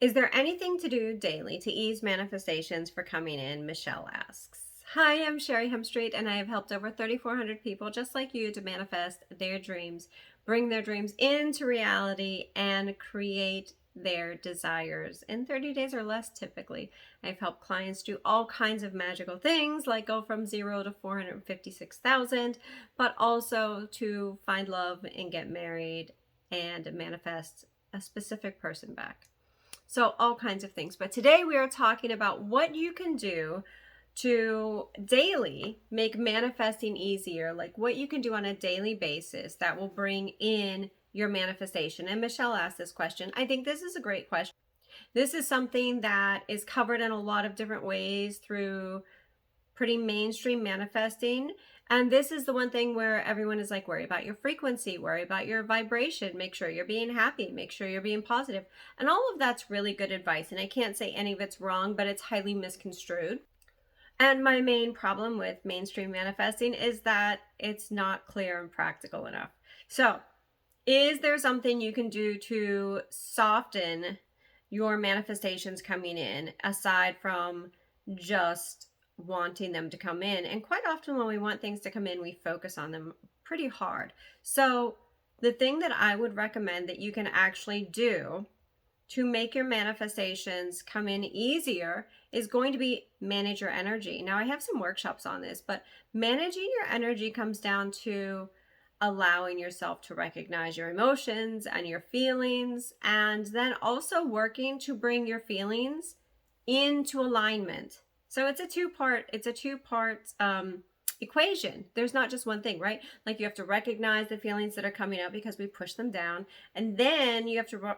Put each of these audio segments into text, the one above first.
Is there anything to do daily to ease manifestations for coming in? Michelle asks. Hi, I'm Sherry Hemstreet, and I have helped over 3,400 people just like you to manifest their dreams, bring their dreams into reality, and create their desires in 30 days or less typically. I've helped clients do all kinds of magical things like go from 0 to 456,000, but also to find love and get married and manifest a specific person back. So all kinds of things. But today we are talking about what you can do to daily make manifesting easier, like what you can do on a daily basis that will bring in your manifestation. And Michelle asked this question. I think this is a great question. This is something that is covered in a lot of different ways through pretty mainstream manifesting. And this is the one thing where everyone is like, worry about your frequency, worry about your vibration, make sure you're being happy, make sure you're being positive. And all of that's really good advice. And I can't say any of it's wrong, but it's highly misconstrued. And my main problem with mainstream manifesting is that it's not clear and practical enough. So, is there something you can do to soften your manifestations coming in aside from just wanting them to come in? And quite often when we want things to come in, we focus on them pretty hard. So the thing that I would recommend that you can actually do to make your manifestations come in easier is going to be manage your energy. Now I have some workshops on this, but managing your energy comes down to allowing yourself to recognize your emotions and your feelings, and then also working to bring your feelings into alignment. So it's a two-part equation. There's not just one thing, right? Like you have to recognize the feelings that are coming up because we push them down, and then you have to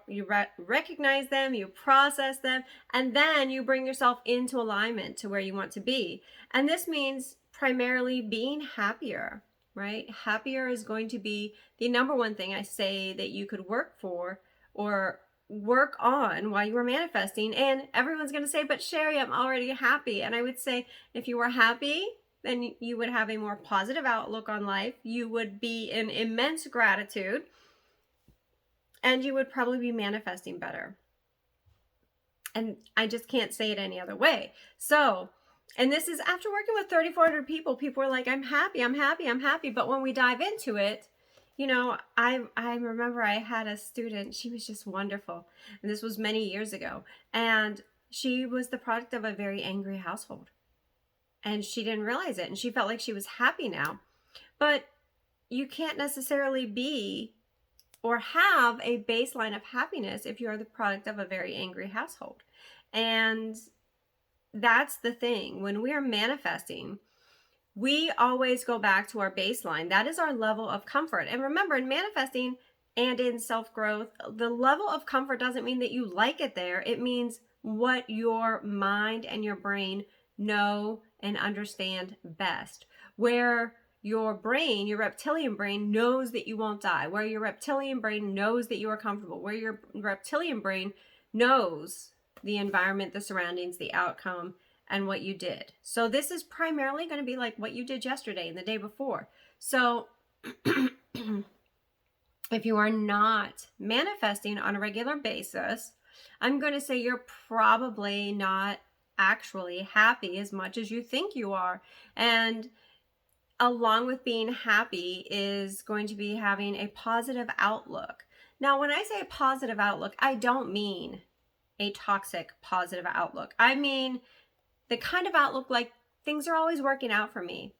recognize them, you process them, and then you bring yourself into alignment to where you want to be. And this means primarily being happier, right? Happier is going to be the number one thing I say that you could work for or work on while you were manifesting. And everyone's going to say, but Sherry, I'm already happy. And I would say, if you were happy, then you would have a more positive outlook on life. You would be in immense gratitude, and you would probably be manifesting better. And I just can't say it any other way. So, and this is after working with 3,400 people. People are like, I'm happy, I'm happy, I'm happy. But when we dive into it, you know, I remember I had a student, she was just wonderful. And this was many years ago. And she was the product of a very angry household. And she didn't realize it. And she felt like she was happy now. But you can't necessarily be or have a baseline of happiness if you are the product of a very angry household. And that's the thing. When we are manifesting, we always go back to our baseline. That is our level of comfort. And remember, in manifesting and in self-growth, the level of comfort doesn't mean that you like it there. It means what your mind and your brain know and understand best. Where your brain, your reptilian brain, knows that you won't die. Where your reptilian brain knows that you are comfortable. Where your reptilian brain knows the environment, the surroundings, the outcome, and what you did. So this is primarily going to be like what you did yesterday and the day before. So if you are not manifesting on a regular basis, I'm going to say you're probably not actually happy as much as you think you are. And along with being happy is going to be having a positive outlook. Now, when I say a positive outlook, I don't mean a toxic positive outlook. I mean the kind of outlook like things are always working out for me.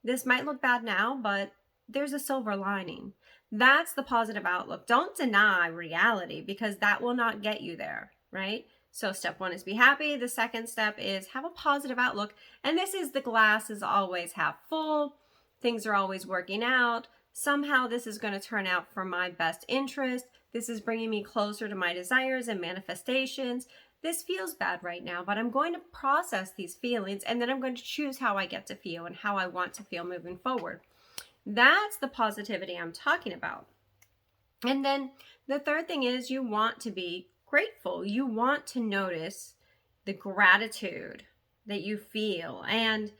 This might look bad now, but there's a silver lining. That's the positive outlook. Don't deny reality because that will not get you there, right? So step one is be happy. The second step is have a positive outlook. And this is the glass is always half full. Things are always working out. Somehow this is going to turn out for my best interest. This is bringing me closer to my desires and manifestations. This feels bad right now, but I'm going to process these feelings and then I'm going to choose how I get to feel and how I want to feel moving forward. That's the positivity I'm talking about. And then the third thing is you want to be grateful. You want to notice the gratitude that you feel. And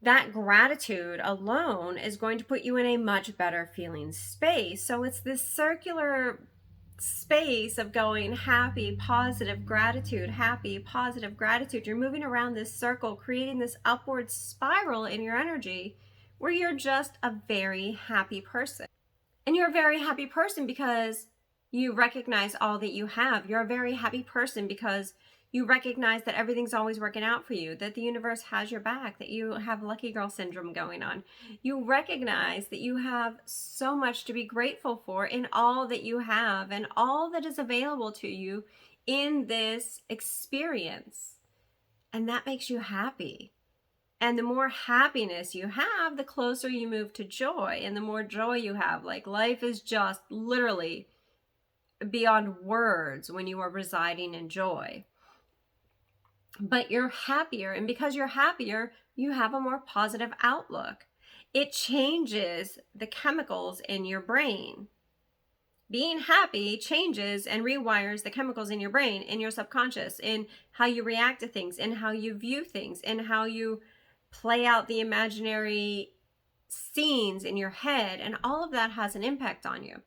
that gratitude alone is going to put you in a much better feeling space. So it's this circular space of going happy, positive gratitude, happy, positive gratitude. You're moving around this circle, creating this upward spiral in your energy where you're just a very happy person. And you're a very happy person because you recognize all that you have. You're a very happy person because you recognize that everything's always working out for you, that the universe has your back, that you have lucky girl syndrome going on. You recognize that you have so much to be grateful for in all that you have and all that is available to you in this experience. And that makes you happy. And the more happiness you have, the closer you move to joy. And the more joy you have, like life is just literally beyond words when you are residing in joy. But you're happier, and because you're happier, you have a more positive outlook. It changes the chemicals in your brain. Being happy changes and rewires the chemicals in your brain, in your subconscious, in how you react to things, in how you view things, in how you play out the imaginary scenes in your head, and all of that has an impact on you.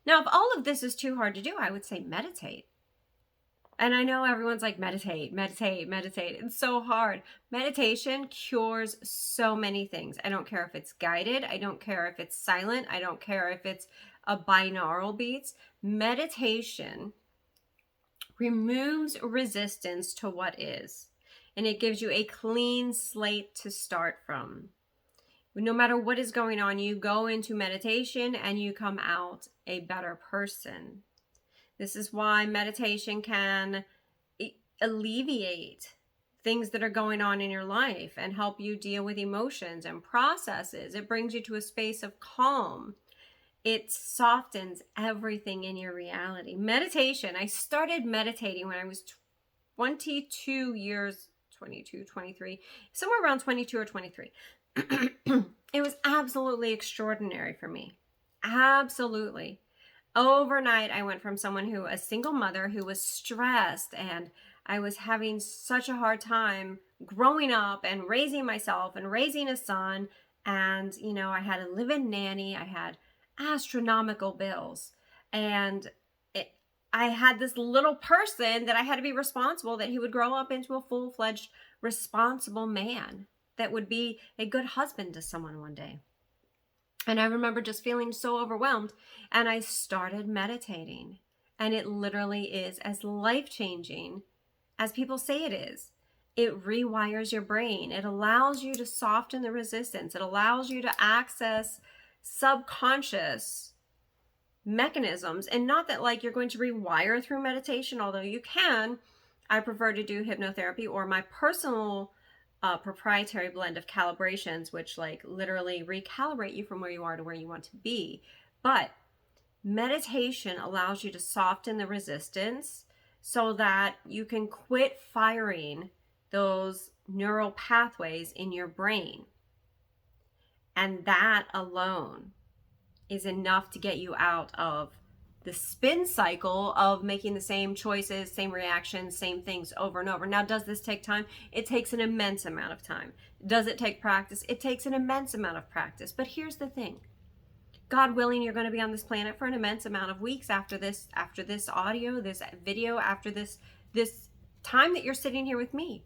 Now, if all of this is too hard to do, I would say meditate. And I know everyone's like, meditate, meditate, meditate. It's so hard. Meditation cures so many things. I don't care if it's guided. I don't care if it's silent. I don't care if it's a binaural beats. Meditation removes resistance to what is. And it gives you a clean slate to start from. No matter what is going on, you go into meditation and you come out a better person. This is why meditation can alleviate things that are going on in your life and help you deal with emotions and processes. It brings you to a space of calm. It softens everything in your reality. Meditation, I started meditating when I was 23, somewhere around 22 or 23. It was absolutely extraordinary for me. Absolutely. Overnight, I went from a single mother who was stressed, and I was having such a hard time growing up and raising myself and raising a son. And, I had a live-in nanny. I had astronomical bills. And I had this little person that I had to be responsible, that he would grow up into a full-fledged responsible man that would be a good husband to someone one day. And I remember just feeling so overwhelmed, and I started meditating, and it literally is as life-changing as people say it is. It rewires your brain. It allows you to soften the resistance. It allows you to access subconscious mechanisms, and not that like you're going to rewire through meditation, although you can. I prefer to do hypnotherapy or my personal proprietary blend of calibrations, which like literally recalibrate you from where you are to where you want to be. But meditation allows you to soften the resistance so that you can quit firing those neural pathways in your brain. And that alone is enough to get you out of the spin cycle of making the same choices, same reactions, same things over and over. Now, does this take time? It takes an immense amount of time. Does it take practice? It takes an immense amount of practice. But here's the thing. God willing, you're going to be on this planet for an immense amount of weeks after this audio, this video, after this time that you're sitting here with me.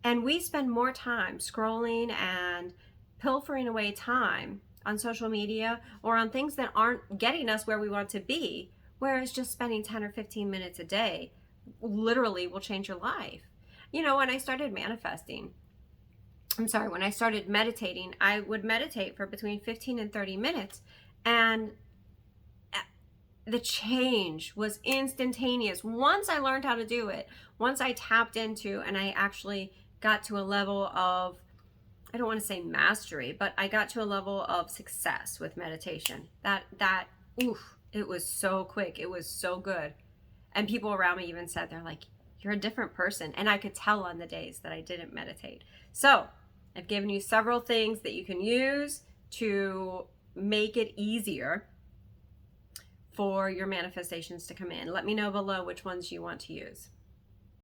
And we spend more time scrolling and pilfering away time on social media or on things that aren't getting us where we want to be, whereas just spending 10 or 15 minutes a day literally will change your life. When I started when I started meditating, I would meditate for between 15 and 30 minutes, and the change was instantaneous. Once I learned how to do it, once I tapped into and I actually got to a level of, I don't want to say mastery, but I got to a level of success with meditation. It was so quick. It was so good. And people around me even said, they're like, you're a different person. And I could tell on the days that I didn't meditate. So I've given you several things that you can use to make it easier for your manifestations to come in. Let me know below which ones you want to use.